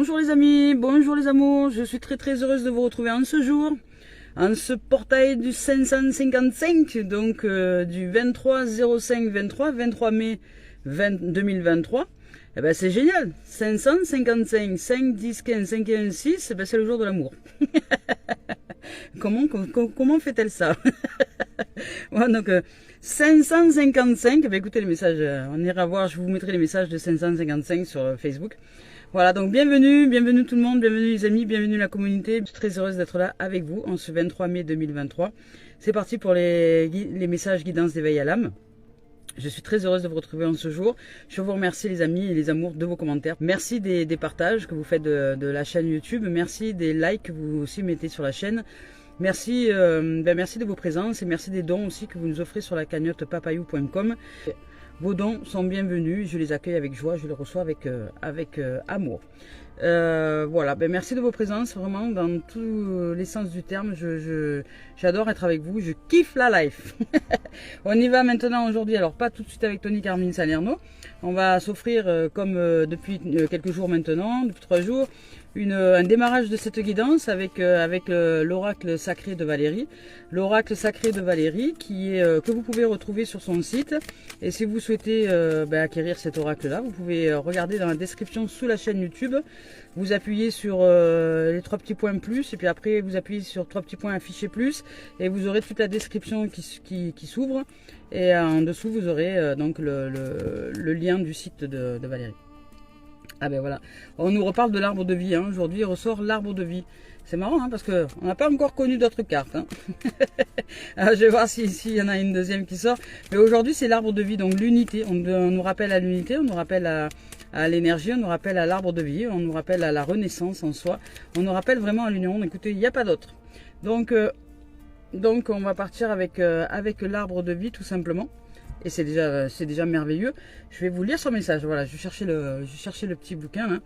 Bonjour les amis, bonjour les amours, je suis très heureuse de vous retrouver en ce jour, en ce portail du 555, donc du 23 mai 2023. Eh ben c'est génial, 555, 5, 10, 15, 5 et 1, 6, eh ben c'est le jour de l'amour. Comment fait-elle ça? Voilà, donc 555, ben écoutez les messages, on ira voir, je vous mettrai les messages de 555 sur Facebook. Voilà, donc bienvenue tout le monde, bienvenue les amis, bienvenue la communauté. Je suis très heureuse d'être là avec vous en ce 23 mai 2023. C'est parti pour les messages guidance d'éveil à l'âme. Je suis très heureuse de vous retrouver en ce jour. Je vous remercie les amis et les amours de vos commentaires. Merci des partages que vous faites de la chaîne YouTube. Merci des likes que vous aussi mettez sur la chaîne. Merci, merci de vos présences et merci des dons aussi que vous nous offrez sur la cagnotte papayou.com. Vos dons sont bienvenus, je les accueille avec joie, je les reçois avec amour. Voilà, merci de vos présences, vraiment dans tous les sens du terme, j'adore être avec vous, je kiffe la life. On y va maintenant aujourd'hui, alors pas tout de suite avec Tony Carmine Salerno, on va s'offrir comme depuis quelques jours maintenant, depuis 3 jours, un démarrage de cette guidance avec l'oracle sacré de Valérie. L'oracle sacré de Valérie que vous pouvez retrouver sur son site. Et si vous souhaitez acquérir cet oracle-là, vous pouvez regarder dans la description sous la chaîne YouTube. Vous appuyez sur les 3 petits points plus et puis après vous appuyez sur 3 petits points affichés plus et vous aurez toute la description qui s'ouvre. Et en dessous vous aurez donc le lien du site de Valérie. Ah ben voilà, on nous reparle de l'arbre de vie, hein. Aujourd'hui il ressort l'arbre de vie. C'est marrant hein, parce qu'on n'a pas encore connu d'autres cartes. Hein. Alors, je vais voir s'il y en a une deuxième qui sort. Mais aujourd'hui c'est l'arbre de vie, donc l'unité. On nous rappelle à l'unité, on nous rappelle à l'énergie, on nous rappelle à l'arbre de vie, on nous rappelle à la renaissance en soi. On nous rappelle vraiment à l'union. Écoutez, il n'y a pas d'autre. Donc on va partir avec l'arbre de vie tout simplement. Et c'est déjà merveilleux. Je vais vous lire son message. Voilà, je cherchais le petit bouquin, hein,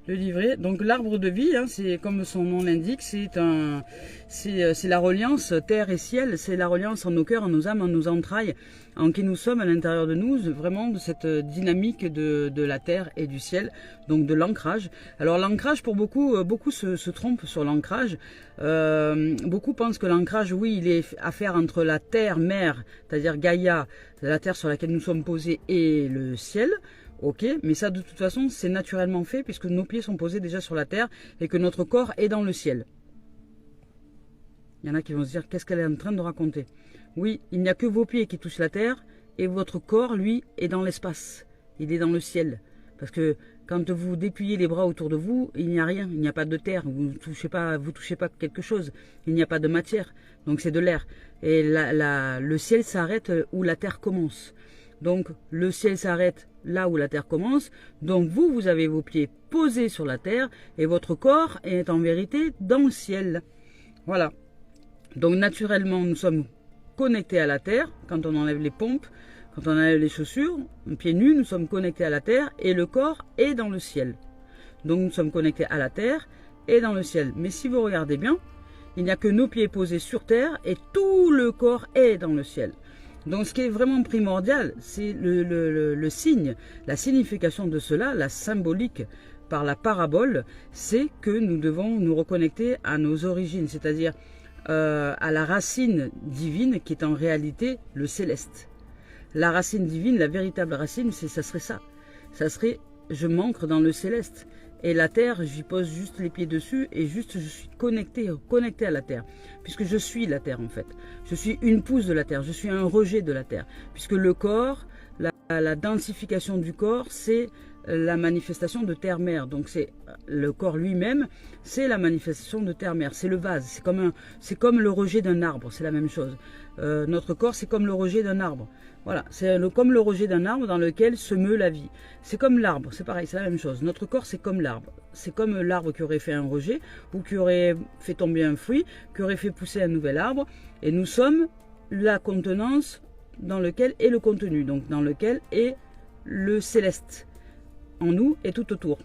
le livret. Donc l'arbre de vie, hein, c'est comme son nom l'indique, c'est la reliance terre et ciel. C'est la reliance en nos cœurs, en nos âmes, en nos entrailles, en qui nous sommes à l'intérieur de nous, vraiment de cette dynamique de la terre et du ciel, donc de l'ancrage. Alors l'ancrage, pour beaucoup se trompent sur l'ancrage. Beaucoup pensent que l'ancrage, oui, il est à faire entre la terre mère, c'est-à-dire Gaïa, la terre sur laquelle nous sommes posés, et le ciel. Ok, mais ça de toute façon c'est naturellement fait puisque nos pieds sont posés déjà sur la terre et que notre corps est dans le ciel. Il y en a qui vont se dire qu'est-ce qu'elle est en train de raconter. Oui, il n'y a que vos pieds qui touchent la terre et votre corps lui est dans l'espace, il est dans le ciel. Parce que quand vous dépuyez les bras autour de vous, il n'y a rien, il n'y a pas de terre, vous ne touchez pas quelque chose, il n'y a pas de matière, donc c'est de l'air. Et le ciel s'arrête où la terre commence. Donc le ciel s'arrête là où la terre commence, donc vous avez vos pieds posés sur la terre et votre corps est en vérité dans le ciel. Voilà. Donc naturellement nous sommes connectés à la terre quand on enlève les pompes. Quand on enlève les chaussures, pieds nus, nous sommes connectés à la terre et le corps est dans le ciel. Donc nous sommes connectés à la terre et dans le ciel. Mais si vous regardez bien, il n'y a que nos pieds posés sur terre et tout le corps est dans le ciel. Donc ce qui est vraiment primordial, c'est le signe, la signification de cela, la symbolique par la parabole, c'est que nous devons nous reconnecter à nos origines, c'est-à-dire à la racine divine qui est en réalité le céleste. La racine divine, la véritable racine, ça serait ça. Ça serait, je m'ancre dans le céleste. Et la terre, j'y pose juste les pieds dessus et juste je suis connecté à la terre. Puisque je suis la terre en fait. Je suis une pousse de la terre, je suis un rejet de la terre. Puisque le corps, la densification du corps, c'est la manifestation de terre-mère. Donc c'est le corps lui-même, c'est la manifestation de terre-mère. C'est le vase, c'est comme le rejet d'un arbre, c'est la même chose. Notre corps, c'est comme le rejet d'un arbre. Voilà, c'est comme le rejet d'un arbre dans lequel se meut la vie. C'est comme l'arbre, c'est pareil, c'est la même chose. Notre corps, c'est comme l'arbre. C'est comme l'arbre qui aurait fait un rejet ou qui aurait fait tomber un fruit, qui aurait fait pousser un nouvel arbre. Et nous sommes la contenance dans lequel est le contenu, donc dans lequel est le céleste, en nous et tout autour.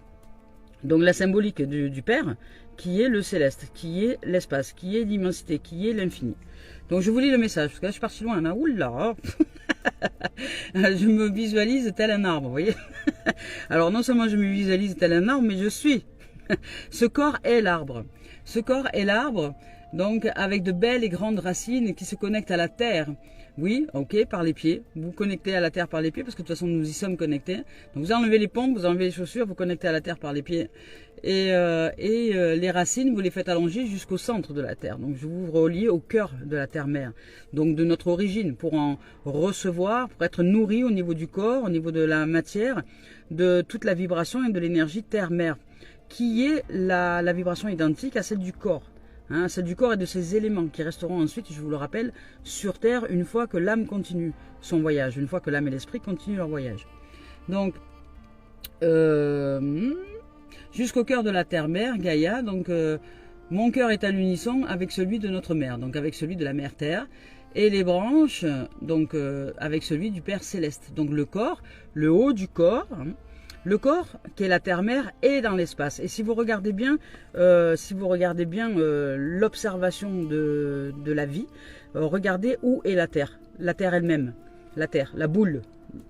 Donc la symbolique du Père, qui est le céleste, qui est l'espace, qui est l'immensité, qui est l'infini. Donc je vous lis le message, parce que là je suis parti loin, là. Oula. Je me visualise tel un arbre, vous voyez. Alors non seulement je me visualise tel un arbre, mais je suis Ce corps est l'arbre. Ce corps est l'arbre, donc avec de belles et grandes racines qui se connectent à la terre. Oui, ok, par les pieds. Vous connectez à la terre par les pieds, parce que de toute façon, nous y sommes connectés. Donc vous enlevez les pompes, vous enlevez les chaussures, vous connectez à la terre par les pieds. Et les racines, vous les faites allonger jusqu'au centre de la terre. Donc je vous relie au cœur de la terre-mère, donc de notre origine, pour en recevoir, pour être nourri au niveau du corps, au niveau de la matière, de toute la vibration et de l'énergie terre-mère, qui est la vibration identique à celle du corps. Hein, celle du corps et de ces éléments qui resteront ensuite, je vous le rappelle, sur Terre une fois que l'âme continue son voyage, une fois que l'âme et l'esprit continuent leur voyage. Donc, jusqu'au cœur de la Terre-Mère, Gaïa, donc mon cœur est à l'unisson avec celui de notre mère, donc avec celui de la Mère Terre, et les branches, donc avec celui du Père Céleste. Donc le corps, le haut du corps, hein, le corps, qui est la terre-mère, est dans l'espace. Et si vous regardez bien, l'observation de la vie, regardez où est la terre. La terre elle-même, la terre, la boule,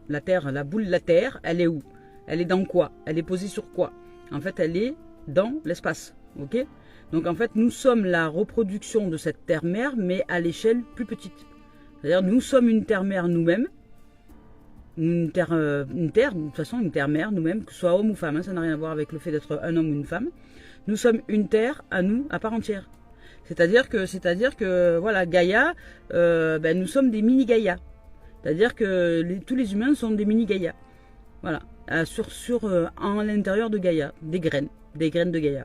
la terre, la terre, elle est où? Elle est dans quoi? Elle est posée sur quoi? En fait, elle est dans l'espace. Ok? Donc en fait, nous sommes la reproduction de cette terre-mère, mais à l'échelle plus petite. C'est-à-dire, nous sommes une terre-mère nous-mêmes. Une terre, de toute façon, une terre-mère, nous-mêmes, que ce soit homme ou femme, hein, ça n'a rien à voir avec le fait d'être un homme ou une femme. Nous sommes une terre à nous, à part entière. C'est-à-dire que, voilà, Gaïa, nous sommes des mini-Gaïa. C'est-à-dire que tous les humains sont des mini-Gaïa. Voilà, en l'intérieur de Gaïa, des graines de Gaïa.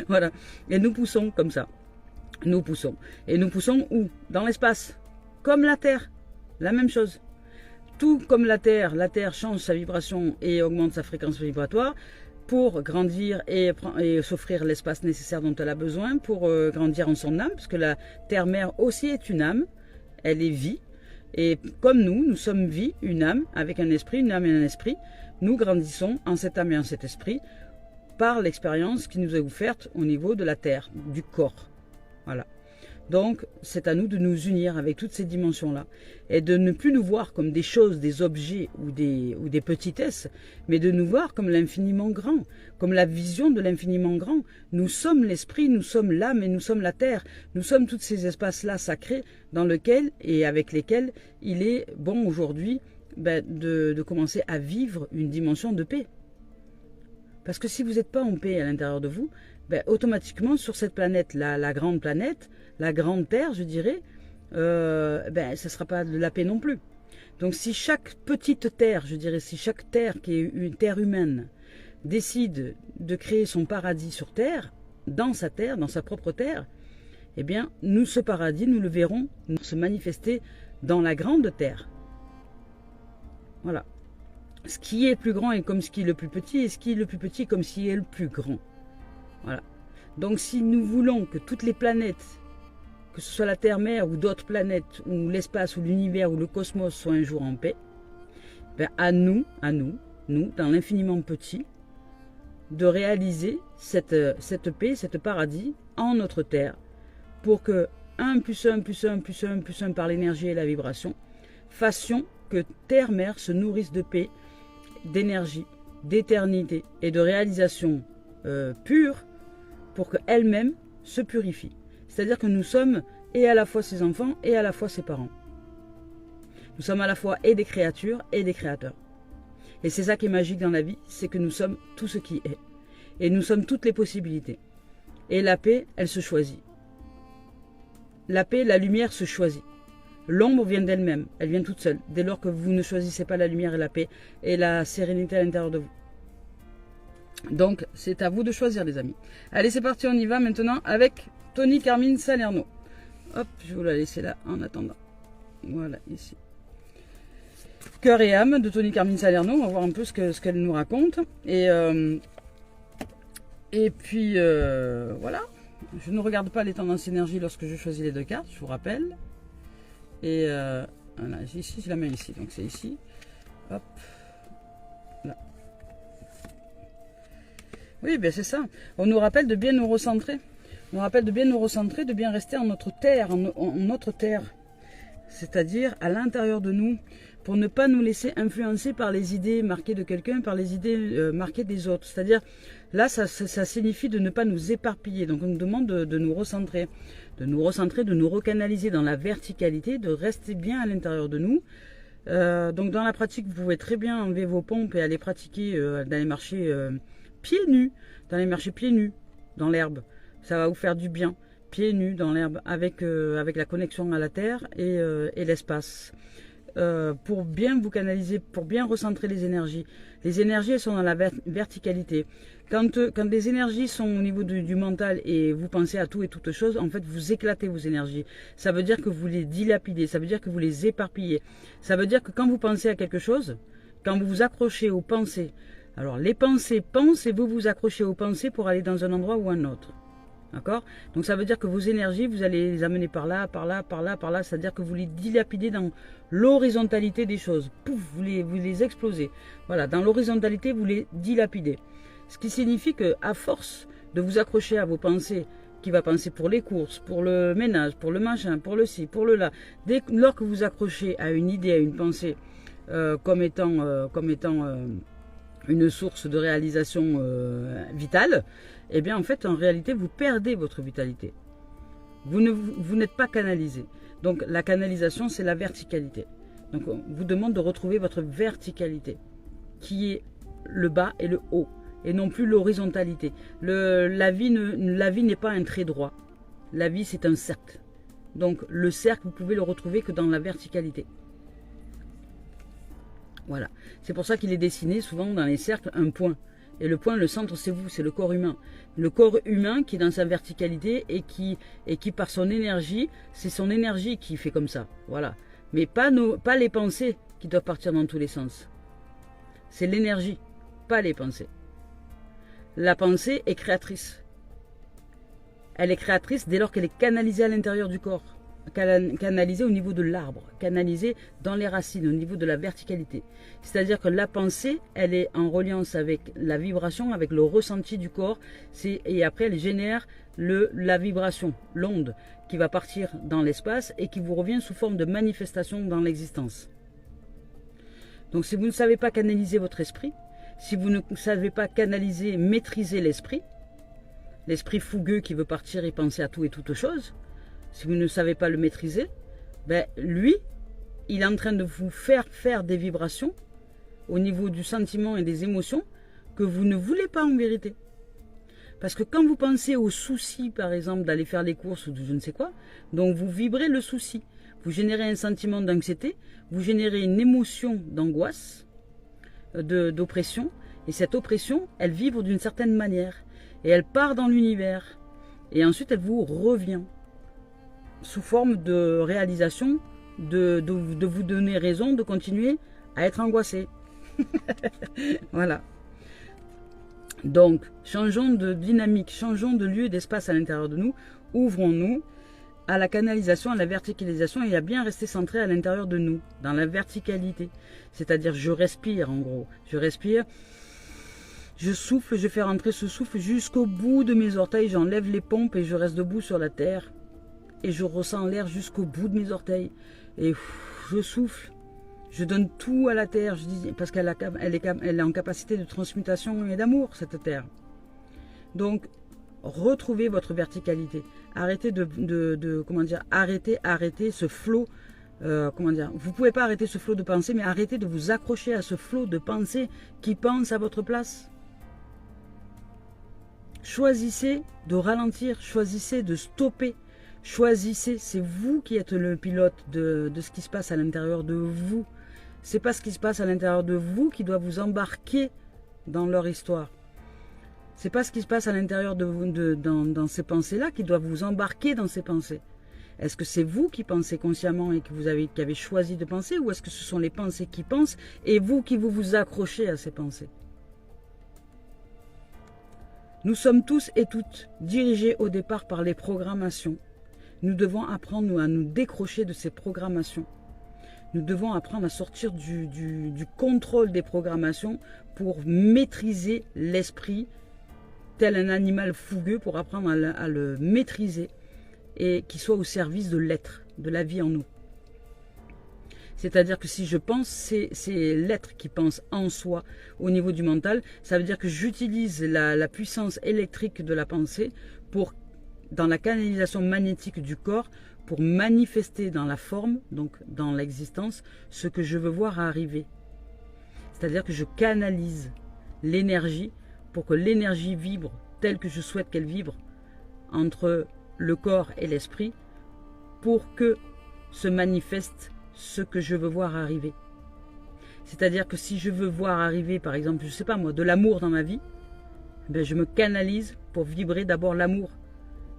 Voilà, et nous poussons comme ça. Nous poussons. Et nous poussons où? Dans l'espace. Comme la Terre, la même chose. Tout comme la Terre change sa vibration et augmente sa fréquence vibratoire pour grandir et s'offrir l'espace nécessaire dont elle a besoin pour grandir en son âme, parce que la Terre-Mère aussi est une âme, elle est vie. Et comme nous sommes vie, une âme, avec un esprit, une âme et un esprit, nous grandissons en cette âme et en cet esprit par l'expérience qui nous est offerte au niveau de la Terre, du corps. Voilà. Donc, c'est à nous de nous unir avec toutes ces dimensions-là et de ne plus nous voir comme des choses, des objets ou des petitesses, mais de nous voir comme l'infiniment grand, comme la vision de l'infiniment grand. Nous sommes l'esprit, nous sommes l'âme et nous sommes la terre. Nous sommes tous ces espaces-là sacrés dans lesquels et avec lesquels il est bon aujourd'hui de commencer à vivre une dimension de paix. Parce que si vous n'êtes pas en paix à l'intérieur de vous, automatiquement sur cette planète, la grande planète, la grande terre, je dirais, ça ne sera pas de la paix non plus. Donc si chaque petite terre, je dirais, si chaque terre qui est une terre humaine décide de créer son paradis sur terre, dans sa propre terre, eh bien, nous, ce paradis, nous le verrons se manifester dans la grande terre. Voilà. Ce qui est plus grand est comme ce qui est le plus petit, et ce qui est le plus petit comme ce qui est le plus grand. Voilà. Donc si nous voulons que toutes les planètes, que ce soit la Terre-Mère ou d'autres planètes, ou l'espace, ou l'univers, ou le cosmos soient un jour en paix, à nous, dans l'infiniment petit, de réaliser cette paix, cette paradis en notre Terre, pour que 1 plus 1 plus 1 plus 1 plus 1 par l'énergie et la vibration, fassions que Terre-Mère se nourrisse de paix, d'énergie, d'éternité et de réalisation pure, pour qu'elle-même se purifie. C'est-à-dire que nous sommes et à la fois ses enfants et à la fois ses parents. Nous sommes à la fois et des créatures et des créateurs. Et c'est ça qui est magique dans la vie, c'est que nous sommes tout ce qui est. Et nous sommes toutes les possibilités. Et la paix, elle se choisit. La paix, la lumière se choisit. L'ombre vient d'elle-même, elle vient toute seule, dès lors que vous ne choisissez pas la lumière et la paix et la sérénité à l'intérieur de vous. Donc, c'est à vous de choisir, les amis. Allez, c'est parti, on y va maintenant avec Tony Carmine Salerno. Hop, je vais vous la laisser là en attendant. Voilà, ici. Cœur et âme de Tony Carmine Salerno. On va voir un peu ce qu'elle nous raconte. Et puis, voilà. Je ne regarde pas les tendances énergie lorsque je choisis les deux cartes, je vous rappelle. Et voilà, ici, je la mets ici. Donc, c'est ici. Hop. Là. Oui, bien c'est ça. On nous rappelle de bien nous recentrer. On nous rappelle de bien nous recentrer, de bien rester en notre terre, en notre terre. C'est-à-dire à l'intérieur de nous, pour ne pas nous laisser influencer par les idées marquées de quelqu'un, par les idées marquées des autres. C'est-à-dire, là, ça signifie de ne pas nous éparpiller. Donc, on nous demande de nous recentrer, de nous recanaliser dans la verticalité, de rester bien à l'intérieur de nous. Donc, dans la pratique, vous pouvez très bien enlever vos pompes et aller pratiquer, d'aller marcher pieds nus, dans l'herbe. Ça va vous faire du bien, pieds nus dans l'herbe, avec la connexion à la terre et l'espace. Pour bien vous canaliser, pour bien recentrer les énergies. Les énergies, elles sont dans la verticalité. Quand les énergies sont au niveau du mental et vous pensez à tout et toutes choses, en fait, vous éclatez vos énergies. Ça veut dire que vous les dilapidez, ça veut dire que vous les éparpillez. Ça veut dire que quand vous pensez à quelque chose, quand vous vous accrochez aux pensées, alors les pensées pensent et vous vous accrochez aux pensées pour aller dans un endroit ou un autre. D'accord? Donc ça veut dire que vos énergies, vous allez les amener par là, par là, par là, par là. C'est-à-dire que vous les dilapidez dans l'horizontalité des choses. Pouf, vous les explosez. Voilà, dans l'horizontalité, vous les dilapidez. Ce qui signifie qu'à force de vous accrocher à vos pensées, qui va penser pour les courses, pour le ménage, pour le machin, pour le ci, pour le là, lors que vous accrochez à une idée, à une pensée, comme étant une source de réalisation vitale, eh bien en fait en réalité vous perdez votre vitalité. Vous n'êtes pas canalisé. Donc la canalisation c'est la verticalité. Donc on vous demande de retrouver votre verticalité qui est le bas et le haut et non plus l'horizontalité. La vie n'est pas un trait droit. La vie c'est un cercle. Donc le cercle vous pouvez le retrouver que dans la verticalité. Voilà. C'est pour ça qu'il est dessiné souvent dans les cercles un point. Et le point, le centre, c'est vous, c'est le corps humain. Le corps humain qui est dans sa verticalité et qui par son énergie, c'est son énergie qui fait comme ça. Voilà. Mais pas les pensées qui doivent partir dans tous les sens. C'est l'énergie, pas les pensées. La pensée est créatrice. Elle est créatrice dès lors qu'elle est canalisée à l'intérieur du corps. Canalisée au niveau de l'arbre, canalisée dans les racines, au niveau de la verticalité. C'est-à-dire que la pensée, elle est en reliance avec la vibration, avec le ressenti du corps, et après elle génère la vibration, l'onde, qui va partir dans l'espace et qui vous revient sous forme de manifestation dans l'existence. Donc si vous ne savez pas canaliser votre esprit, si vous ne savez pas canaliser, maîtriser l'esprit fougueux qui veut partir et penser à tout et toutes choses, si vous ne savez pas le maîtriser, ben lui, il est en train de vous faire des vibrations au niveau du sentiment et des émotions que vous ne voulez pas en vérité. Parce que quand vous pensez au souci, par exemple, d'aller faire les courses ou de je ne sais quoi, donc vous vibrez le souci. Vous générez un sentiment d'anxiété, vous générez une émotion d'angoisse, d'oppression, et cette oppression, elle vibre d'une certaine manière, et elle part dans l'univers, et ensuite elle vous revient sous forme de réalisation, de vous donner raison de continuer à être angoissé. Voilà. Donc, changeons de dynamique, changeons de lieu et d'espace à l'intérieur de nous, ouvrons-nous à la canalisation, à la verticalisation et à bien rester centré à l'intérieur de nous, dans la verticalité. C'est-à-dire, je respire en gros, je respire, je souffle, je fais rentrer ce souffle jusqu'au bout de mes orteils, j'enlève les pompes et je reste debout sur la terre. Et je ressens l'air jusqu'au bout de mes orteils. Et je souffle. Je donne tout à la terre. Je dis, parce qu'elle est en capacité de transmutation et d'amour, cette terre. Donc, retrouvez votre verticalité. Arrêtez arrêtez ce flot. Vous ne pouvez pas arrêter ce flot de pensée, mais arrêtez de vous accrocher à ce flot de pensée qui pense à votre place. Choisissez de ralentir. Choisissez de stopper. Choisissez, c'est vous qui êtes le pilote de ce qui se passe à l'intérieur de vous. C'est pas ce qui se passe à l'intérieur de vous qui doit vous embarquer dans leur histoire. C'est pas ce qui se passe à l'intérieur de vous, dans ces pensées-là qui doit vous embarquer dans ces pensées. Est-ce que c'est vous qui pensez consciemment et qui avez choisi de penser, ou est-ce que ce sont les pensées qui pensent et vous qui vous accrochez à ces pensées? Nous sommes tous et toutes dirigés au départ par les programmations. Nous devons apprendre à nous décrocher de ces programmations. Nous devons apprendre à sortir du contrôle des programmations pour maîtriser l'esprit, tel un animal fougueux, pour apprendre à le maîtriser et qu'il soit au service de l'être, de la vie en nous. C'est-à-dire que si je pense, c'est l'être qui pense en soi au niveau du mental. Ça veut dire que j'utilise la puissance électrique de la pensée pour, dans la canalisation magnétique du corps, pour manifester dans la forme, donc dans l'existence, ce que je veux voir arriver. C'est-à-dire que je canalise l'énergie pour que l'énergie vibre telle que je souhaite qu'elle vibre entre le corps et l'esprit pour que se manifeste ce que je veux voir arriver. C'est-à-dire que si je veux voir arriver, par exemple, je sais pas moi, de l'amour dans ma vie, ben je me canalise pour vibrer d'abord l'amour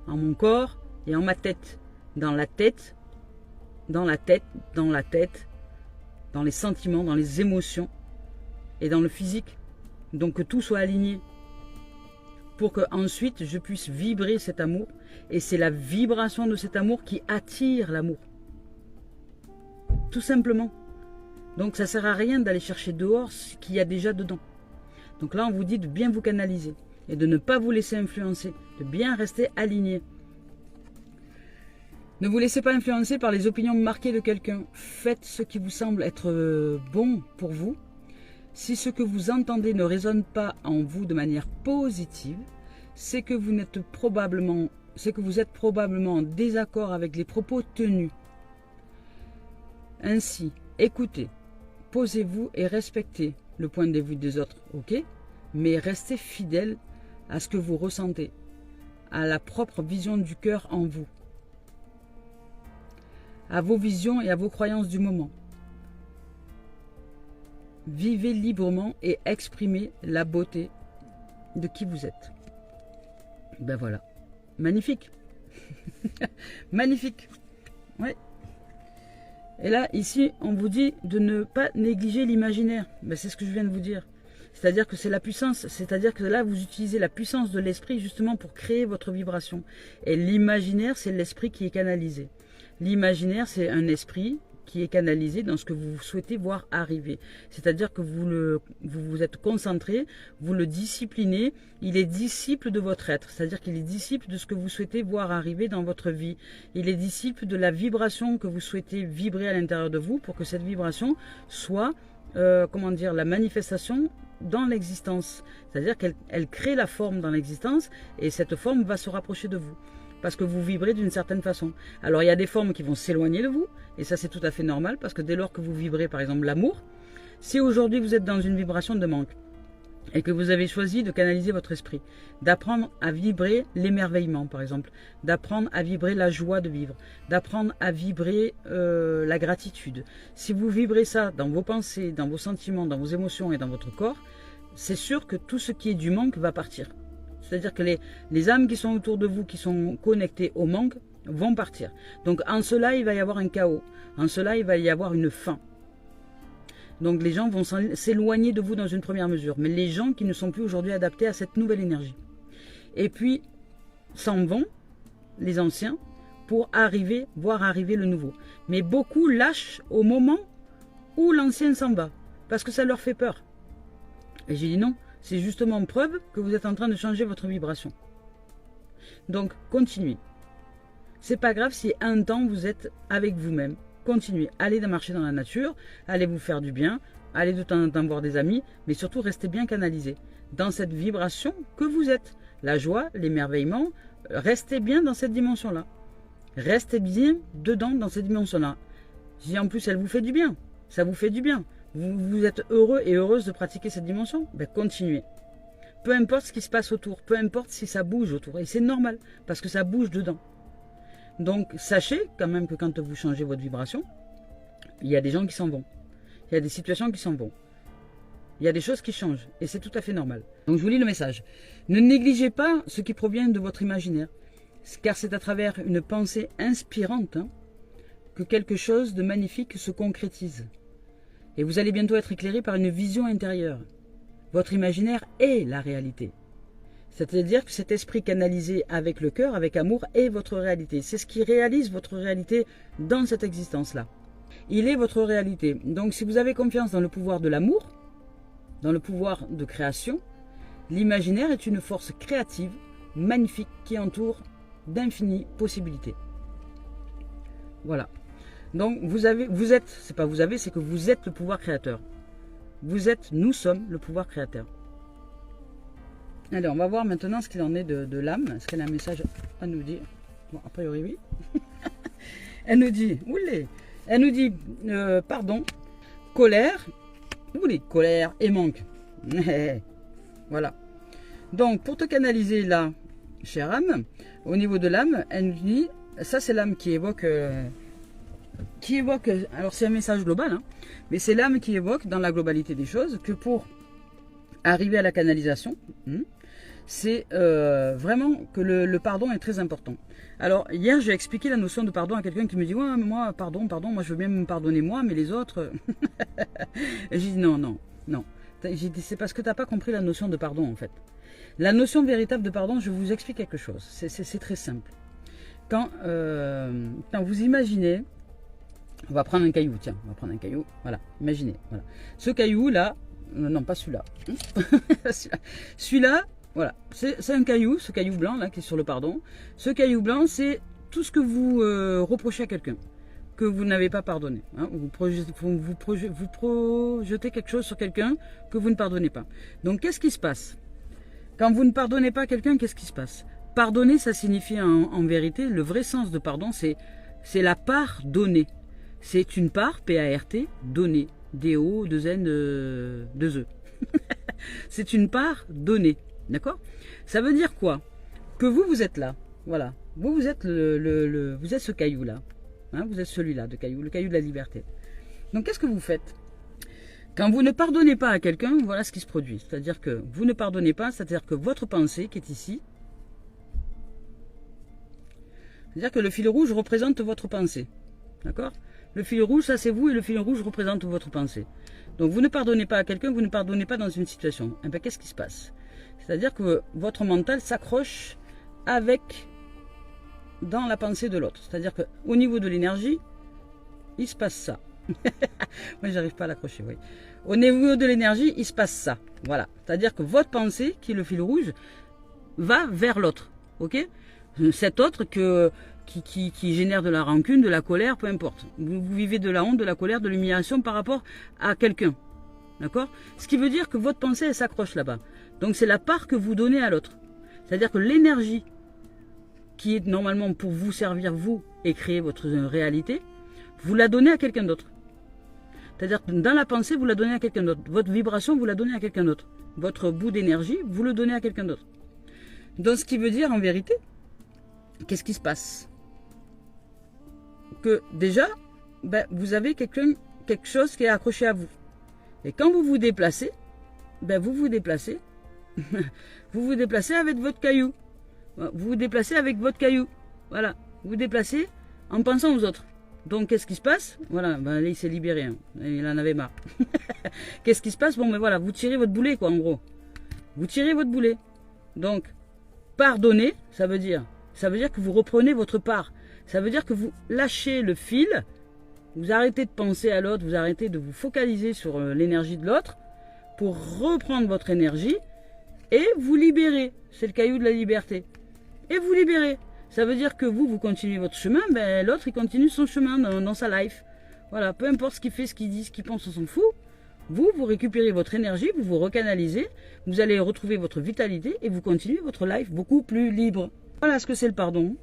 en mon corps et en ma tête. Dans la tête, dans la tête, dans la tête, dans les sentiments, dans les émotions et dans le physique. Donc que tout soit aligné pour que ensuite je puisse vibrer cet amour. Et c'est la vibration de cet amour qui attire l'amour. Tout simplement. Donc ça ne sert à rien d'aller chercher dehors ce qu'il y a déjà dedans. Donc là on vous dit de bien vous canaliser et de ne pas vous laisser influencer, de bien rester aligné. Ne vous laissez pas influencer par les opinions marquées de quelqu'un. Faites ce qui vous semble être bon pour vous. Si ce que vous entendez ne résonne pas en vous de manière positive, c'est que vous êtes probablement en désaccord avec les propos tenus. Ainsi, écoutez, posez-vous et respectez le point de vue des autres, ok? Mais restez fidèle à ce que vous ressentez, à la propre vision du cœur en vous, à vos visions et à vos croyances du moment. Vivez librement et exprimez la beauté de qui vous êtes. Ben voilà. Magnifique. Magnifique. Ouais. Et là, ici, on vous dit de ne pas négliger l'imaginaire. Ben, c'est ce que je viens de vous dire. C'est-à-dire que c'est la puissance. C'est-à-dire que là, vous utilisez la puissance de l'esprit justement pour créer votre vibration. Et l'imaginaire, c'est l'esprit qui est canalisé. L'imaginaire, c'est un esprit qui est canalisé dans ce que vous souhaitez voir arriver. C'est-à-dire que vous vous êtes concentré, vous le disciplinez, il est disciple de votre être. C'est-à-dire qu'il est disciple de ce que vous souhaitez voir arriver dans votre vie. Il est disciple de la vibration que vous souhaitez vibrer à l'intérieur de vous pour que cette vibration soit, la manifestation dans l'existence. C'est-à-dire qu'elle crée la forme dans l'existence et cette forme va se rapprocher de vous. Parce que vous vibrez d'une certaine façon. Alors il y a des formes qui vont s'éloigner de vous, et ça c'est tout à fait normal, parce que dès lors que vous vibrez par exemple l'amour, si aujourd'hui vous êtes dans une vibration de manque, et que vous avez choisi de canaliser votre esprit, d'apprendre à vibrer l'émerveillement par exemple, d'apprendre à vibrer la joie de vivre, d'apprendre à vibrer la gratitude. Si vous vibrez ça dans vos pensées, dans vos sentiments, dans vos émotions et dans votre corps, c'est sûr que tout ce qui est du manque va partir. C'est-à-dire que les âmes qui sont autour de vous, qui sont connectées au manque, vont partir. Donc en cela, il va y avoir un chaos. En cela, il va y avoir une fin. Donc les gens vont s'éloigner de vous dans une première mesure. Mais les gens qui ne sont plus aujourd'hui adaptés à cette nouvelle énergie. Et puis, s'en vont, les anciens, pour voir arriver le nouveau. Mais beaucoup lâchent au moment où l'ancien s'en va. Parce que ça leur fait peur. Et j'ai dit non. C'est justement preuve que vous êtes en train de changer votre vibration. Donc, continuez. C'est pas grave si un temps vous êtes avec vous-même. Continuez. Allez marcher dans la nature, allez vous faire du bien, allez de temps en temps voir des amis, mais surtout restez bien canalisé dans cette vibration que vous êtes. La joie, l'émerveillement, restez bien dans cette dimension-là. Restez bien dedans dans cette dimension-là. Si en plus elle vous fait du bien, ça vous fait du bien. Vous êtes heureux et heureuse de pratiquer cette dimension, ben continuez. Peu importe ce qui se passe autour, peu importe si ça bouge autour. Et c'est normal, parce que ça bouge dedans. Donc sachez quand même que quand vous changez votre vibration, il y a des gens qui s'en vont. Il y a des situations qui s'en vont. Il y a des choses qui changent. Et c'est tout à fait normal. Donc je vous lis le message. Ne négligez pas ce qui provient de votre imaginaire. Car c'est à travers une pensée inspirante que quelque chose de magnifique se concrétise. Et vous allez bientôt être éclairé par une vision intérieure. Votre imaginaire est la réalité. C'est-à-dire que cet esprit canalisé avec le cœur, avec amour, est votre réalité. C'est ce qui réalise votre réalité dans cette existence-là. Il est votre réalité. Donc si vous avez confiance dans le pouvoir de l'amour, dans le pouvoir de création, l'imaginaire est une force créative, magnifique, qui entoure d'infinies possibilités. Voilà. Donc c'est pas vous avez, c'est que vous êtes le pouvoir créateur. Nous sommes le pouvoir créateur. Allez, on va voir maintenant ce qu'il en est de l'âme. Est-ce qu'elle a un message à nous dire? Bon, a priori, oui. Elle nous dit, pardon, colère, colère et manque. Voilà. Donc, pour te canaliser là, chère âme, au niveau de l'âme, elle nous dit, ça c'est l'âme qui évoque, alors c'est un message global, hein, mais c'est l'âme qui évoque dans la globalité des choses que pour arriver à la canalisation, c'est vraiment que le pardon est très important. Alors, hier, j'ai expliqué la notion de pardon à quelqu'un qui me dit « Ouais, mais moi, pardon, moi, je veux bien me pardonner moi, mais les autres... » J'ai dit « Non. » J'ai dit « C'est parce que tu n'as pas compris la notion de pardon, en fait. » La notion véritable de pardon, je vous explique quelque chose. C'est très simple. Quand vous imaginez... On va prendre un caillou, tiens, voilà, imaginez, voilà. Ce caillou-là, non, pas celui-là. Celui-là, voilà, c'est un caillou, ce caillou blanc là qui est sur le pardon. Ce caillou blanc, c'est tout ce que vous reprochez à quelqu'un, que vous n'avez pas pardonné. Hein. Vous projetez quelque chose sur quelqu'un que vous ne pardonnez pas. Donc qu'est-ce qui se passe? Quand vous ne pardonnez pas quelqu'un, qu'est-ce qui se passe? Pardonner, ça signifie en vérité, le vrai sens de pardon, c'est la part donnée. C'est une part, P-A-R-T, donnée. D-O, 2-N, 2-E. C'est une part donnée. D'accord? Ça veut dire quoi? Que vous êtes là. Voilà. Vous êtes vous êtes ce caillou-là. Hein, vous êtes celui-là, de caillou, le caillou de la liberté. Donc, qu'est-ce que vous faites? Quand vous ne pardonnez pas à quelqu'un, voilà ce qui se produit. C'est-à-dire que vous ne pardonnez pas, c'est-à-dire que votre pensée qui est ici, c'est-à-dire que le fil rouge représente votre pensée. D'accord? Le fil rouge, ça c'est vous, et le fil rouge représente votre pensée. Donc vous ne pardonnez pas à quelqu'un, vous ne pardonnez pas dans une situation. Et bien qu'est-ce qui se passe? C'est-à-dire que votre mental s'accroche dans la pensée de l'autre. C'est-à-dire qu'au niveau de l'énergie, il se passe ça. Moi j'arrive pas à l'accrocher, oui. Au niveau de l'énergie, il se passe ça. Voilà. C'est-à-dire que votre pensée, qui est le fil rouge, va vers l'autre. Ok? Cet autre qui génère de la rancune, de la colère, peu importe. Vous vivez de la honte, de la colère, de l'humiliation par rapport à quelqu'un. D'accord? Ce qui veut dire que votre pensée, elle s'accroche là-bas. Donc c'est la part que vous donnez à l'autre. C'est-à-dire que l'énergie qui est normalement pour vous servir, vous, et créer votre réalité, vous la donnez à quelqu'un d'autre. C'est-à-dire que dans la pensée, vous la donnez à quelqu'un d'autre. Votre vibration, vous la donnez à quelqu'un d'autre. Votre bout d'énergie, vous le donnez à quelqu'un d'autre. Donc ce qui veut dire en vérité, qu'est-ce qui se passe? Que déjà, vous avez quelque chose qui est accroché à vous. Et quand vous vous déplacez, vous vous déplacez avec votre caillou. Vous vous déplacez avec votre caillou. Voilà. Vous vous déplacez en pensant aux autres. Donc, qu'est-ce qui se passe? Voilà. Là, il s'est libéré. Hein. Il en avait marre. Qu'est-ce qui se passe? Bon, voilà. Vous tirez votre boulet, quoi, en gros. Vous tirez votre boulet. Donc, pardonner, ça veut dire que vous reprenez votre part. Ça veut dire que vous lâchez le fil, vous arrêtez de penser à l'autre, vous arrêtez de vous focaliser sur l'énergie de l'autre pour reprendre votre énergie et vous libérer. C'est le caillou de la liberté. Et vous libérez. Ça veut dire que vous continuez votre chemin, l'autre il continue son chemin dans sa life. Voilà, peu importe ce qu'il fait, ce qu'il dit, ce qu'il pense, on s'en fout. Vous récupérez votre énergie, vous vous recanalisez, vous allez retrouver votre vitalité et vous continuez votre life beaucoup plus libre. Voilà ce que c'est le pardon.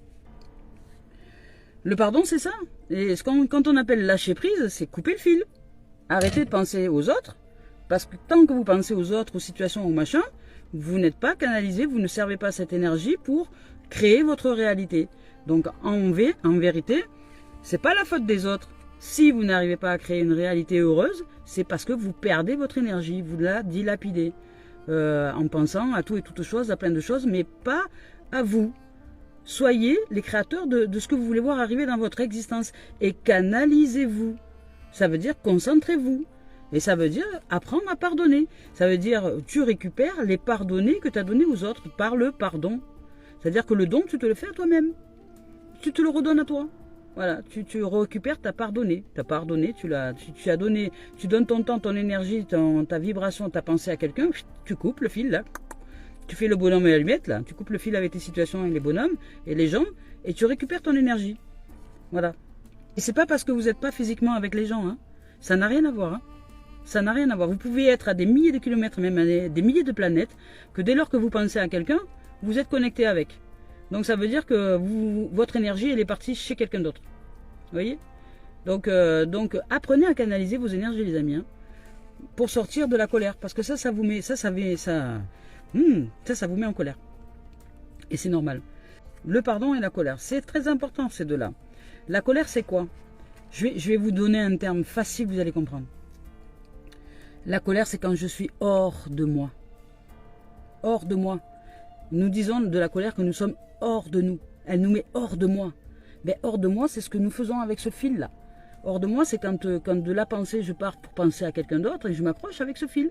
Le pardon, c'est ça. Et quand on appelle lâcher prise, c'est couper le fil. Arrêtez de penser aux autres, parce que tant que vous pensez aux autres, aux situations, aux machins, vous n'êtes pas canalisé, vous ne servez pas cette énergie pour créer votre réalité. Donc en vérité, c'est pas la faute des autres. Si vous n'arrivez pas à créer une réalité heureuse, c'est parce que vous perdez votre énergie, vous la dilapidez en pensant à tout et toutes choses, à plein de choses, mais pas à vous. Soyez les créateurs de ce que vous voulez voir arriver dans votre existence et canalisez-vous. Ça veut dire concentrez-vous. Et ça veut dire apprendre à pardonner. Ça veut dire tu récupères les pardonnés que tu as donnés aux autres par le pardon. C'est-à-dire que le don, tu te le fais à toi-même. Tu te le redonnes à toi. Voilà, tu récupères ta pardonnée. Ta pardonné, tu as donné, tu donnes ton temps, ton énergie, ta vibration, ta pensée à quelqu'un, tu coupes le fil là. Tu fais le bonhomme et l'allumette, là. Tu coupes le fil avec tes situations et les bonhommes et les gens, et tu récupères ton énergie. Voilà. Et c'est pas parce que vous n'êtes pas physiquement avec les gens, hein. Ça n'a rien à voir, hein. Ça n'a rien à voir. Vous pouvez être à des milliers de kilomètres, même à des milliers de planètes, que dès lors que vous pensez à quelqu'un, vous êtes connecté avec. Donc ça veut dire que votre énergie, elle est partie chez quelqu'un d'autre. Vous voyez? Donc apprenez à canaliser vos énergies, les amis, hein, pour sortir de la colère. Parce que ça vous met, ça vous met en colère. Et c'est normal. Le pardon et la colère, c'est très important, ces deux-là. La colère, c'est quoi? Je vais vous donner un terme facile, vous allez comprendre. La colère, c'est quand je suis hors de moi. Hors de moi. Nous disons de la colère que nous sommes hors de nous. Elle nous met hors de moi. Mais hors de moi, c'est ce que nous faisons avec ce fil-là. Hors de moi, c'est quand de la pensée, je pars pour penser à quelqu'un d'autre et je m'accroche avec ce fil.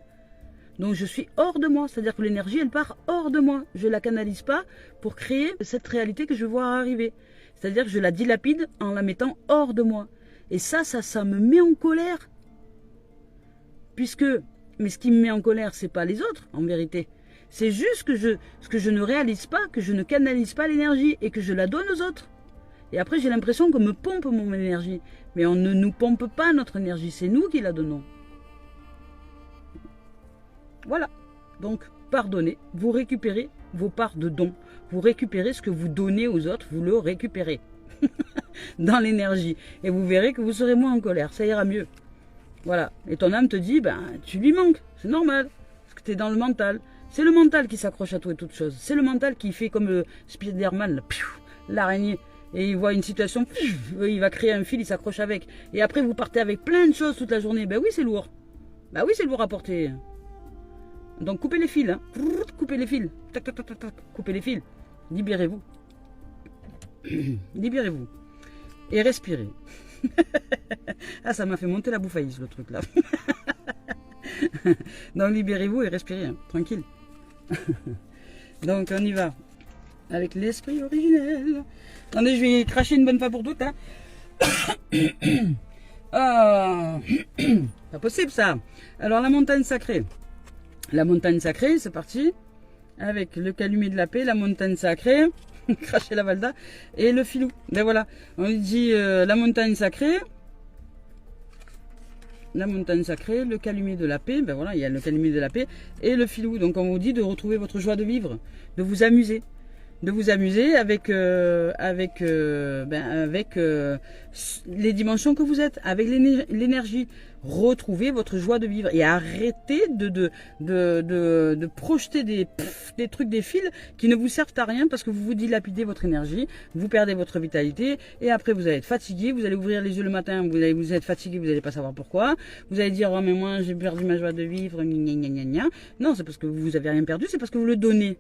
Donc je suis hors de moi, c'est-à-dire que l'énergie, elle part hors de moi. Je ne la canalise pas pour créer cette réalité que je veux voir arriver. C'est-à-dire que je la dilapide en la mettant hors de moi. Et ça me met en colère. Mais ce qui me met en colère, c'est pas les autres, en vérité. C'est juste que ce que je ne réalise pas, que je ne canalise pas l'énergie et que je la donne aux autres. Et après, j'ai l'impression qu'on me pompe mon énergie. Mais on ne nous pompe pas notre énergie, c'est nous qui la donnons. Voilà. Donc, pardonnez, vous récupérez vos parts de dons. Vous récupérez ce que vous donnez aux autres, vous le récupérez dans l'énergie. Et vous verrez que vous serez moins en colère, ça ira mieux. Voilà. Et ton âme te dit, ben, tu lui manques, c'est normal, parce que tu es dans le mental. C'est le mental qui s'accroche à tout et toutes choses. C'est le mental qui fait comme le Spider-Man, l'araignée. Et il voit une situation, il va créer un fil, il s'accroche avec. Et après, vous partez avec plein de choses toute la journée. Ben oui, c'est lourd. Ben oui, c'est lourd à porter. Donc coupez les fils, hein. Coupez les fils. Tac, tac, tac, tac, tac. Coupez les fils. Libérez-vous. Libérez-vous. Et respirez. Ah, ça m'a fait monter la bouffaïs, le truc là. Donc libérez-vous et respirez, hein. Tranquille. Donc on y va. Avec l'esprit originel. Attendez, je vais cracher une bonne fois pour toutes, hein. Ah, pas possible ça. Alors la montagne sacrée. La montagne sacrée, c'est parti. Avec le calumet de la paix, la montagne sacrée. Cracher la valda. Et le filou. Ben voilà. On dit la montagne sacrée. La montagne sacrée, le calumet de la paix. Ben voilà, il y a le calumet de la paix. Et le filou. Donc on vous dit de retrouver votre joie de vivre. De vous amuser. De vous amuser avec les dimensions que vous êtes, avec l'énergie. Retrouvez votre joie de vivre et arrêtez de projeter des trucs, des fils qui ne vous servent à rien parce que vous vous dilapidez votre énergie, vous perdez votre vitalité et après vous allez être fatigué, vous allez ouvrir les yeux le matin, vous êtes fatigué, vous n'allez pas savoir pourquoi, vous allez dire oh mais moi j'ai perdu ma joie de vivre, gna gna gna gna. Non, c'est parce que vous avez rien perdu, c'est parce que vous le donnez.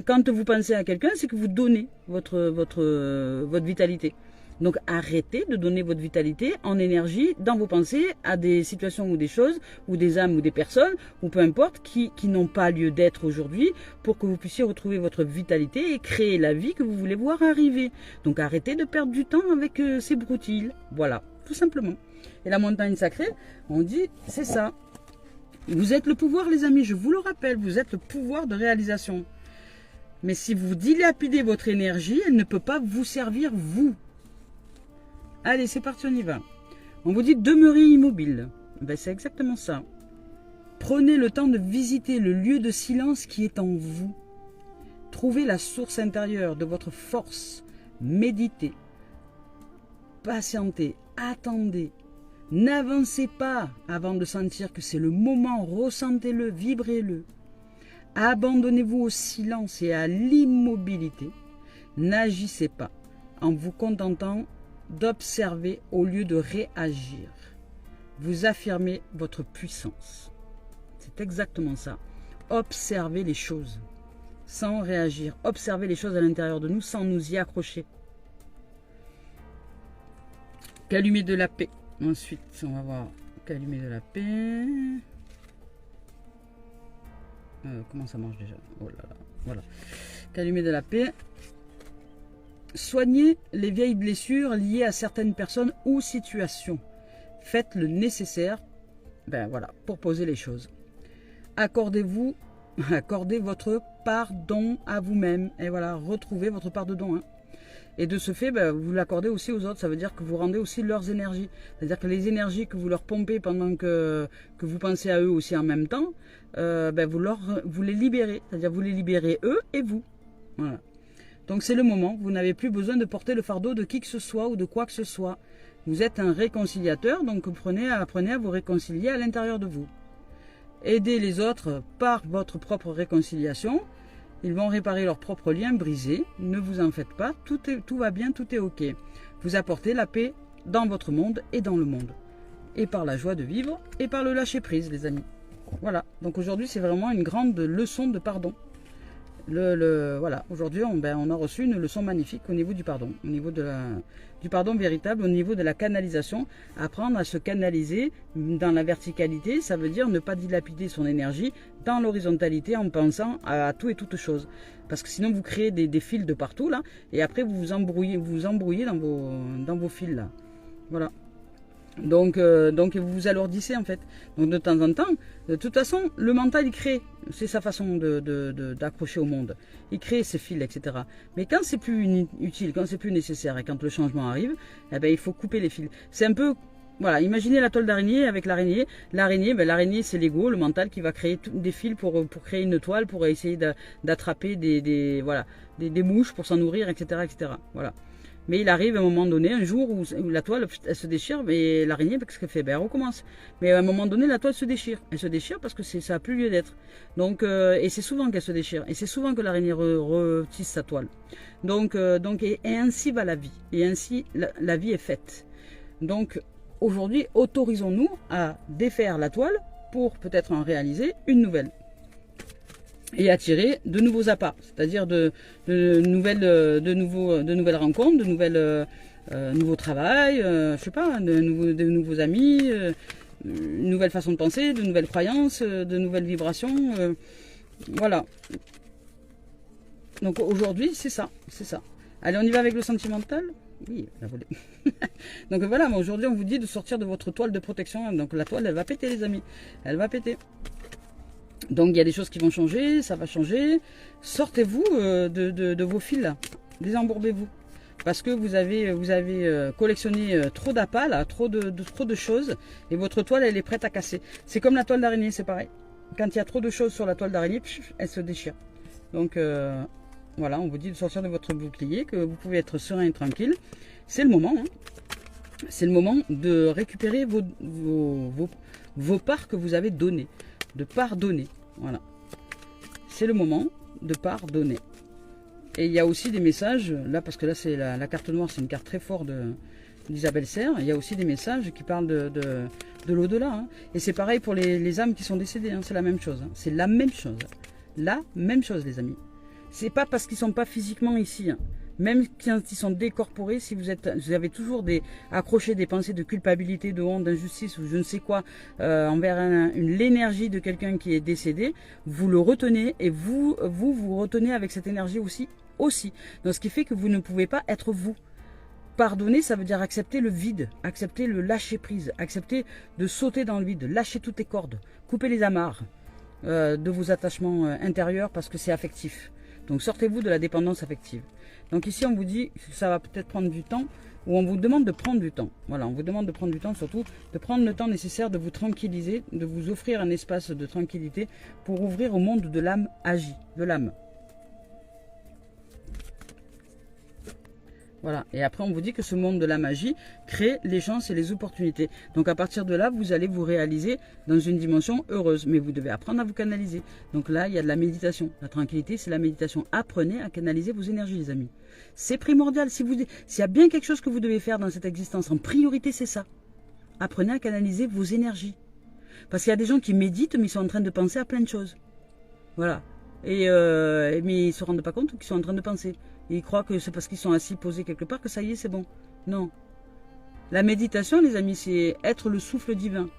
Quand vous pensez à quelqu'un, c'est que vous donnez votre vitalité. Donc arrêtez de donner votre vitalité en énergie dans vos pensées à des situations ou des choses, ou des âmes ou des personnes, ou peu importe, qui n'ont pas lieu d'être aujourd'hui, pour que vous puissiez retrouver votre vitalité et créer la vie que vous voulez voir arriver. Donc arrêtez de perdre du temps avec ces broutilles. Voilà, tout simplement. Et la montagne sacrée, on dit, c'est ça. Vous êtes le pouvoir, les amis, je vous le rappelle, vous êtes le pouvoir de réalisation. Mais si vous dilapidez votre énergie, elle ne peut pas vous servir, vous. Allez, c'est parti, on y va. On vous dit demeurer immobile. Ben, c'est exactement ça. Prenez le temps de visiter le lieu de silence qui est en vous. Trouvez la source intérieure de votre force. Méditez. Patientez. Attendez. N'avancez pas avant de sentir que c'est le moment. Ressentez-le, vibrez-le. Abandonnez-vous au silence et à l'immobilité. N'agissez pas en vous contentant d'observer au lieu de réagir. Vous affirmez votre puissance. C'est exactement ça. Observez les choses sans réagir. Observez les choses à l'intérieur de nous sans nous y accrocher. Calumet de la paix. Ensuite, on va voir calumet de la paix. Comment ça marche déjà? Oh là là, voilà. Calumet de la paix. Soignez les vieilles blessures liées à certaines personnes ou situations. Faites le nécessaire, pour poser les choses. Accordez votre pardon à vous-même. Et voilà, retrouvez votre part de don. Hein. Et de ce fait, ben, vous l'accordez aussi aux autres. Ça veut dire que vous rendez aussi leurs énergies. C'est-à-dire que les énergies que vous leur pompez pendant que vous pensez à eux aussi en même temps, ben, vous les libérez. C'est-à-dire vous les libérez eux et vous. Voilà. Donc c'est le moment. Vous n'avez plus besoin de porter le fardeau de qui que ce soit ou de quoi que ce soit. Vous êtes un réconciliateur, donc apprenez à vous réconcilier à l'intérieur de vous. Aidez les autres par votre propre réconciliation. Ils vont réparer leurs propres liens brisés. Ne vous en faites pas, tout va bien, tout est ok. Vous apportez la paix dans votre monde et dans le monde. Et par la joie de vivre et par le lâcher prise, les amis. Voilà, donc aujourd'hui c'est vraiment une grande leçon de pardon. Voilà, aujourd'hui on a reçu une leçon magnifique au niveau du pardon, au niveau du pardon véritable, au niveau de la canalisation. Apprendre à se canaliser dans la verticalité, ça veut dire ne pas dilapider son énergie dans l'horizontalité en pensant à tout et toutes choses. Parce que sinon vous créez des fils de partout là, et après vous vous embrouillez dans vos fils là. Voilà. Donc vous vous alourdissez en fait. Donc de temps en temps, de toute façon, le mental il crée, c'est sa façon d'accrocher au monde. Il crée ses fils, etc. Mais quand c'est plus utile, quand c'est plus nécessaire et quand le changement arrive, eh ben, il faut couper les fils. C'est un peu, voilà, imaginez la toile d'araignée avec l'araignée. L'araignée c'est l'ego, le mental qui va créer des fils pour créer une toile, pour essayer d'attraper des mouches pour s'en nourrir, etc., etc. Voilà. Mais il arrive à un moment donné, un jour où la toile elle se déchire, mais l'araignée, qu'est-ce qu'elle fait? Ben, elle recommence. Mais à un moment donné, la toile se déchire. Elle se déchire parce que ça n'a plus lieu d'être. Donc, et c'est souvent qu'elle se déchire. Et c'est souvent que l'araignée retisse sa toile. Donc et ainsi va la vie. Et ainsi, la vie est faite. Donc, aujourd'hui, autorisons-nous à défaire la toile pour peut-être en réaliser une nouvelle. Et attirer de nouveaux apparts, c'est-à-dire de nouvelles rencontres, de nouveaux travail, je sais pas, de nouveaux amis, une nouvelle façon de penser, de nouvelles croyances, de nouvelles vibrations, voilà. Donc aujourd'hui, c'est ça. Allez, on y va avec le sentimental. Oui, la volée. Donc voilà, aujourd'hui on vous dit de sortir de votre toile de protection. Donc la toile, elle va péter les amis, elle va péter. Donc il y a des choses qui vont changer, ça va changer. Sortez-vous de vos fils là, désembourbez-vous. Parce que vous avez collectionné trop d'appâts là, trop de choses, et votre toile elle est prête à casser. C'est comme la toile d'araignée, c'est pareil. Quand il y a trop de choses sur la toile d'araignée, elle se déchire. Donc voilà, on vous dit de sortir de votre bouclier, que vous pouvez être serein et tranquille. C'est le moment, hein. C'est le moment de récupérer vos parts que vous avez données. De pardonner, voilà. C'est le moment de pardonner. Et il y a aussi des messages, là parce que là c'est la carte noire, c'est une carte très forte d'Isabelle Serre. Il y a aussi des messages qui parlent de l'au-delà. Hein. Et c'est pareil pour les âmes qui sont décédées, hein. C'est la même chose. Hein. C'est la même chose. La même chose les amis. C'est pas parce qu'ils sont pas physiquement ici. Hein. Même quand ils sont décorporés, si vous avez toujours accroché des pensées de culpabilité, de honte, d'injustice ou je ne sais quoi envers l'énergie de quelqu'un qui est décédé, vous le retenez et vous retenez avec cette énergie aussi. Donc ce qui fait que vous ne pouvez pas être vous. Pardonner, ça veut dire accepter le vide, accepter le lâcher prise, accepter de sauter dans le vide, lâcher toutes les cordes, couper les amarres de vos attachements intérieurs parce que c'est affectif. Donc sortez-vous de la dépendance affective. Donc ici on vous dit que ça va peut-être prendre du temps, ou on vous demande de prendre du temps. Voilà, on vous demande de prendre du temps, surtout de prendre le temps nécessaire de vous tranquilliser, de vous offrir un espace de tranquillité pour ouvrir au monde de l'âme agie, de l'âme. Voilà, et après on vous dit que ce monde de la magie crée les chances et les opportunités. Donc à partir de là, vous allez vous réaliser dans une dimension heureuse. Mais vous devez apprendre à vous canaliser. Donc là, il y a de la méditation. La tranquillité, c'est la méditation. Apprenez à canaliser vos énergies, les amis. C'est primordial. S'il y a bien quelque chose que vous devez faire dans cette existence, en priorité, c'est ça. Apprenez à canaliser vos énergies. Parce qu'il y a des gens qui méditent, mais ils sont en train de penser à plein de choses. Voilà. Mais ils ne se rendent pas compte qu'ils sont en train de penser. Et ils croient que c'est parce qu'ils sont assis, posés quelque part, que ça y est, c'est bon. Non. La méditation, les amis, c'est être le souffle divin.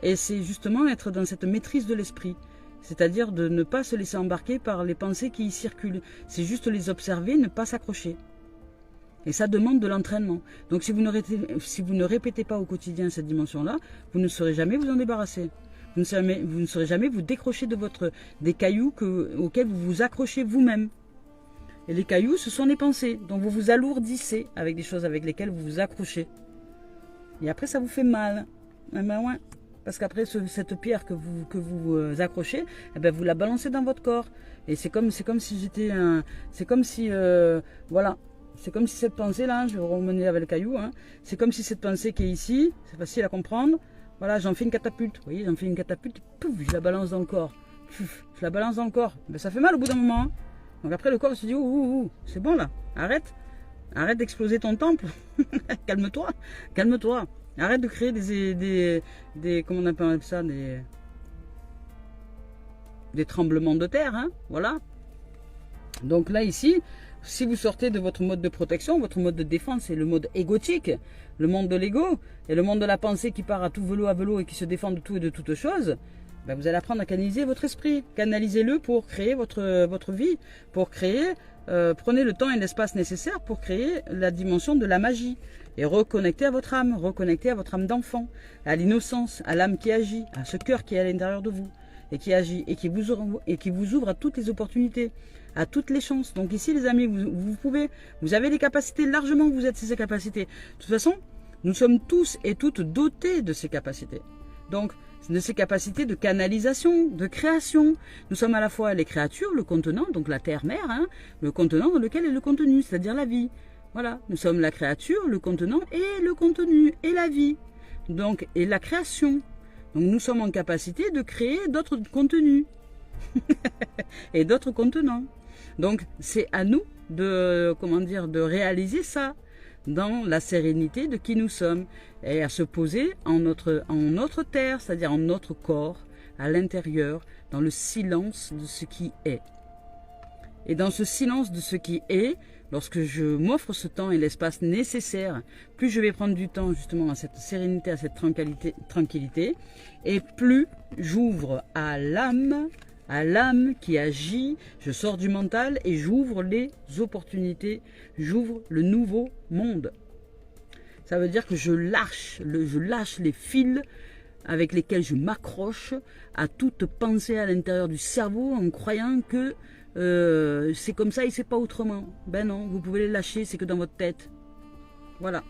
Et c'est justement être dans cette maîtrise de l'esprit. C'est-à-dire de ne pas se laisser embarquer par les pensées qui y circulent. C'est juste les observer, ne pas s'accrocher. Et ça demande de l'entraînement. Donc si vous ne répétez pas au quotidien cette dimension-là, vous ne saurez jamais vous en débarrasser. Vous ne saurez jamais vous décrocher des cailloux auxquels vous vous accrochez vous-même. Et les cailloux, ce sont les pensées. Donc vous vous alourdissez avec des choses avec lesquelles vous vous accrochez. Et après, ça vous fait mal. Eh ben ouais. Parce qu'après, cette pierre que vous accrochez, eh ben, vous la balancez dans votre corps. Et c'est comme si j'étais un... C'est comme si... voilà. C'est comme si cette pensée-là, je vais remener avec le caillou, hein, c'est comme si cette pensée qui est ici, c'est facile à comprendre, voilà, j'en fais une catapulte. Vous voyez, j'en fais une catapulte, pouf, je la balance dans le corps. Pouf, je la balance dans le corps. Ben, ça fait mal au bout d'un moment. Hein. Donc après, le corps se dit, ouh, c'est bon là, arrête. Arrête d'exploser ton temple. Calme-toi, calme-toi. Arrête de créer des comment on appelle ça, des tremblements de terre, hein, voilà. Donc là, ici, si vous sortez de votre mode de protection, votre mode de défense, c'est le mode égotique, le monde de l'ego, et le monde de la pensée qui part à tout vélo à vélo et qui se défend de tout et de toutes choses, ben vous allez apprendre à canaliser votre esprit. Canalisez-le pour créer votre vie, pour créer, prenez le temps et l'espace nécessaire pour créer la dimension de la magie. Et reconnectez à votre âme d'enfant, à l'innocence, à l'âme qui agit, à ce cœur qui est à l'intérieur de vous, et qui agit, et qui vous ouvre à toutes les opportunités, à toutes les chances. Donc ici les amis, vous avez les capacités, largement vous êtes ces capacités. De toute façon, nous sommes tous et toutes dotés de ces capacités. Donc, de ces capacités de canalisation, de création. Nous sommes à la fois les créatures, le contenant, donc la terre-mère, hein, le contenant dans lequel est le contenu, c'est-à-dire la vie. Voilà, nous sommes la créature, le contenant et le contenu, et la vie. Donc, et la création. Donc nous sommes en capacité de créer d'autres contenus et d'autres contenants. Donc c'est à nous de, de réaliser ça dans la sérénité de qui nous sommes et à se poser en notre terre, c'est-à-dire en notre corps, à l'intérieur, dans le silence de ce qui est. Et dans ce silence de ce qui est, lorsque je m'offre ce temps et l'espace nécessaire, plus je vais prendre du temps justement à cette sérénité, à cette tranquillité, et plus j'ouvre à l'âme qui agit, je sors du mental et j'ouvre les opportunités, j'ouvre le nouveau monde. Ça veut dire que je lâche les fils avec lesquels je m'accroche à toute pensée à l'intérieur du cerveau en croyant que c'est comme ça et c'est pas autrement. Ben non, vous pouvez les lâcher, c'est que dans votre tête. Voilà.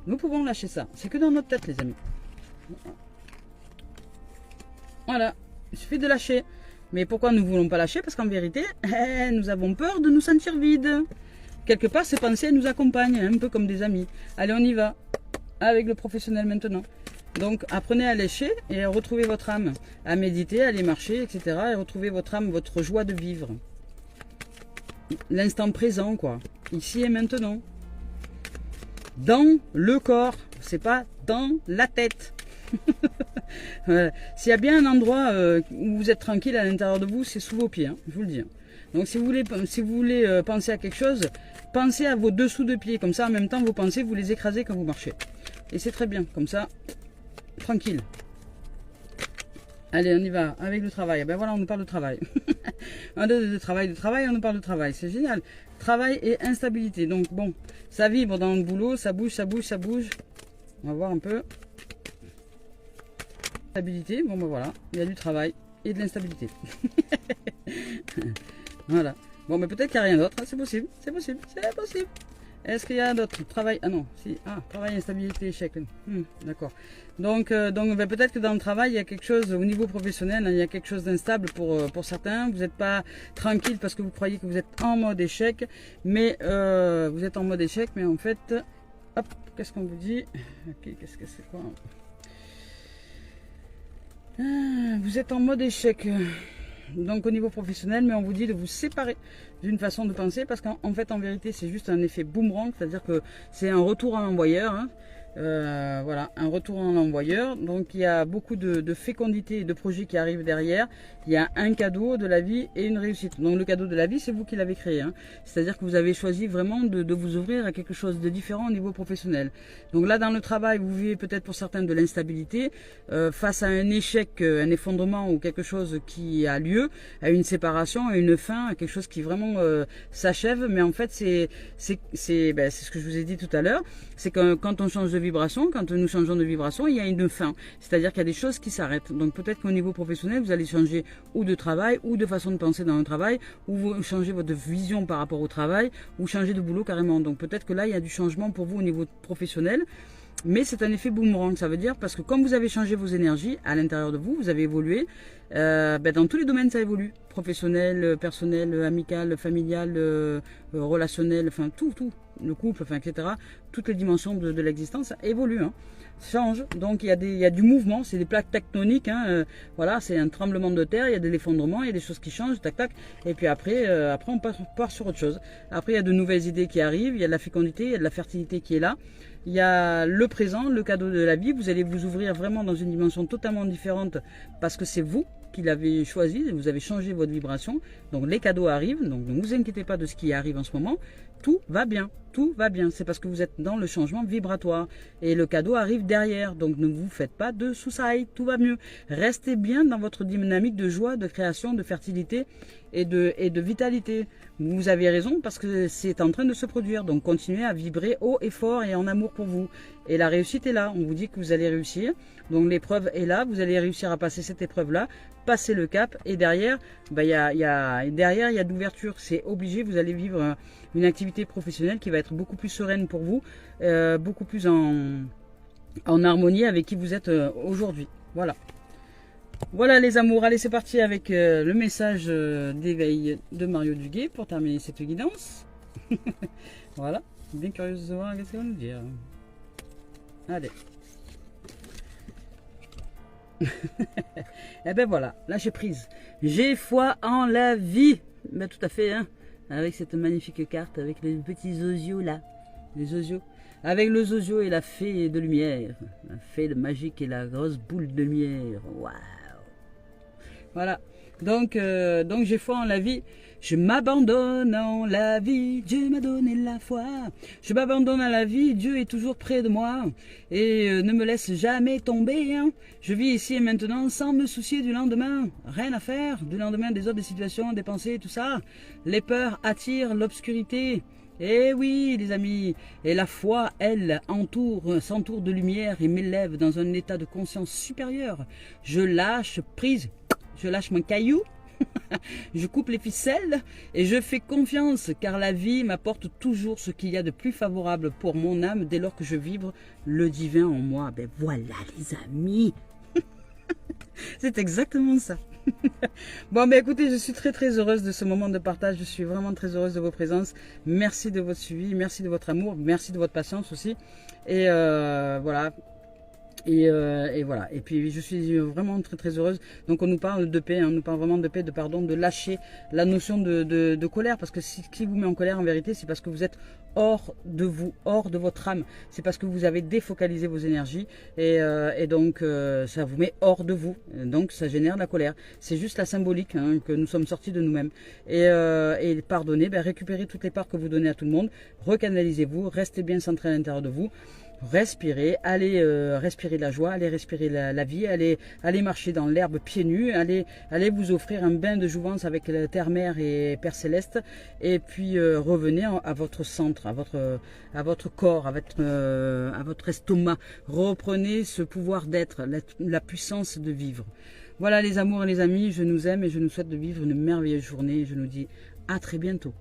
Nous pouvons lâcher ça. C'est que dans notre tête, les amis. Voilà. Il suffit de lâcher. Mais pourquoi nous ne voulons pas lâcher? Parce qu'en vérité, nous avons peur de nous sentir vides. Quelque part, ces pensées nous accompagnent, un peu comme des amis. Allez, on y va. Avec le professionnel maintenant. Donc, apprenez à lâcher et à retrouver votre âme, à méditer, à aller marcher, etc. Et retrouver votre âme, votre joie de vivre. L'instant présent, quoi. Ici et maintenant. Dans le corps. C'est pas dans la tête. Voilà. S'il y a bien un endroit où vous êtes tranquille à l'intérieur de vous, c'est sous vos pieds, hein, je vous le dis. Donc, si vous voulez penser à quelque chose, pensez à vos dessous de pieds. Comme ça, en même temps, vos pensées, vous les écrasez quand vous marchez. Et c'est très bien. Comme ça... tranquille. Allez, on y va avec le travail. Ben voilà, on nous parle de travail. de travail, on nous parle de travail. C'est génial. Travail et instabilité. Donc bon, ça vibre dans le boulot, ça bouge, ça bouge, ça bouge. On va voir un peu. Stabilité, bon ben voilà, il y a du travail et de l'instabilité. Voilà. Bon, mais peut-être qu'il n'y a rien d'autre. C'est possible, c'est possible, c'est possible. Est-ce qu'il y a d'autres travail? Ah non, si. Ah, travail, instabilité, échec. D'accord. Donc ben, peut-être que dans le travail, il y a quelque chose, au niveau professionnel, il y a quelque chose d'instable pour certains. Vous n'êtes pas tranquille parce que vous croyez que vous êtes en mode échec. Mais vous êtes en mode échec, mais en fait, hop, qu'est-ce qu'on vous dit? Ok, qu'est-ce que c'est quoi? Vous êtes en mode échec. Donc au niveau professionnel, mais on vous dit de vous séparer d'une façon de penser parce qu'en fait, en vérité, c'est juste un effet boomerang, c'est-à-dire que c'est un retour à l'envoyeur. Hein. Voilà, un retour à l'envoyeur. Donc il y a beaucoup de fécondité et de projets qui arrivent derrière. Il y a un cadeau de la vie et une réussite. Donc le cadeau de la vie, c'est vous qui l'avez créé. Hein. C'est-à-dire que vous avez choisi vraiment de vous ouvrir à quelque chose de différent au niveau professionnel. Donc là, dans le travail, vous vivez peut-être pour certains de l'instabilité face à un échec, un effondrement ou quelque chose qui a lieu, à une séparation, à une fin, à quelque chose qui vraiment s'achève. Mais en fait, c'est ce que je vous ai dit tout à l'heure. C'est que quand on change de vibration, quand nous changeons de vibration, il y a une fin. C'est-à-dire qu'il y a des choses qui s'arrêtent. Donc peut-être qu'au niveau professionnel, vous allez changer ou de travail, ou de façon de penser dans le travail, ou vous changez votre vision par rapport au travail, ou changer de boulot carrément. Donc peut-être que là, il y a du changement pour vous au niveau professionnel. Mais c'est un effet boomerang, ça veut dire parce que comme vous avez changé vos énergies à l'intérieur de vous, vous avez évolué, dans tous les domaines ça évolue, professionnel, personnel, amical, familial, relationnel, enfin tout, le couple, enfin etc. Toutes les dimensions de l'existence évoluent, hein, changent. Donc il y a du mouvement, c'est des plaques tectoniques, hein, voilà, c'est un tremblement de terre, il y a de l'effondrement, il y a des choses qui changent, tac tac, et puis après on part sur autre chose. Après il y a de nouvelles idées qui arrivent, il y a de la fécondité, il y a de la fertilité qui est là. Il y a le présent, le cadeau de la vie. Vous allez vous ouvrir vraiment dans une dimension totalement différente parce que c'est vous qui l'avez choisi. Vous avez changé votre vibration. Donc les cadeaux arrivent. Donc ne vous inquiétez pas de ce qui arrive en ce moment. Tout va bien. Tout va bien. C'est parce que vous êtes dans le changement vibratoire. Et le cadeau arrive derrière. Donc ne vous faites pas de soucis. Tout va mieux. Restez bien dans votre dynamique de joie, de création, de fertilité et de vitalité. Vous avez raison parce que c'est en train de se produire. Donc continuez à vibrer haut et fort et en amour pour vous. Et la réussite est là. On vous dit que vous allez réussir. Donc l'épreuve est là. Vous allez réussir à passer cette épreuve-là. Passer le cap. Et derrière, il y a de l'ouverture. C'est obligé. Vous allez vivre une activité professionnelle qui va être beaucoup plus sereine pour vous. Beaucoup plus en harmonie avec qui vous êtes aujourd'hui. Voilà. Voilà les amours, allez c'est parti avec le message d'éveil de Mario Duguay pour terminer cette guidance. Voilà, bien curieuse de voir qu'est-ce qu'on va nous dire. Allez. Et ben voilà, lâchez prise. J'ai foi en la vie. Ben tout à fait, hein. Avec cette magnifique carte, avec les petits osios là. Les osios. Avec le zozio et la fée de lumière. La fée de magique et la grosse boule de lumière. Waouh. Voilà, donc j'ai foi en la vie, je m'abandonne en la vie, Dieu m'a donné la foi, je m'abandonne à la vie, Dieu est toujours près de moi, et ne me laisse jamais tomber, hein. Je vis ici et maintenant sans me soucier du lendemain, rien à faire, du lendemain, des autres, des situations, des pensées, tout ça, les peurs attirent l'obscurité. Eh oui, les amis, et la foi, elle, s'entoure de lumière et m'élève dans un état de conscience supérieur. Je lâche prise. Je lâche mon caillou, je coupe les ficelles et je fais confiance car la vie m'apporte toujours ce qu'il y a de plus favorable pour mon âme dès lors que je vibre le divin en moi. Ben voilà les amis, c'est exactement ça. Bon ben écoutez, je suis très très heureuse de ce moment de partage, je suis vraiment très heureuse de vos présences. Merci de votre suivi, merci de votre amour, merci de votre patience aussi. Et voilà. Et voilà, et puis je suis vraiment très très heureuse. Donc on nous parle de paix, hein, on nous parle vraiment de paix, de pardon, de lâcher la notion de colère. Parce que si vous met en colère en vérité, c'est parce que vous êtes hors de vous, hors de votre âme. C'est parce que vous avez défocalisé vos énergies et donc ça vous met hors de vous. Donc ça génère la colère. C'est juste la symbolique, hein, que nous sommes sortis de nous-mêmes. Et pardonnez, récupérez toutes les parts que vous donnez à tout le monde, recanalisez-vous, restez bien centré à l'intérieur de vous. Respirez, allez respirer la joie, allez respirer la vie, allez marcher dans l'herbe pieds nus, allez vous offrir un bain de jouvence avec la terre-mère et Père Céleste, et puis revenez à votre centre, à votre corps, à votre estomac. Reprenez ce pouvoir d'être, la puissance de vivre. Voilà les amours et les amis, je nous aime et je nous souhaite de vivre une merveilleuse journée. Je nous dis à très bientôt.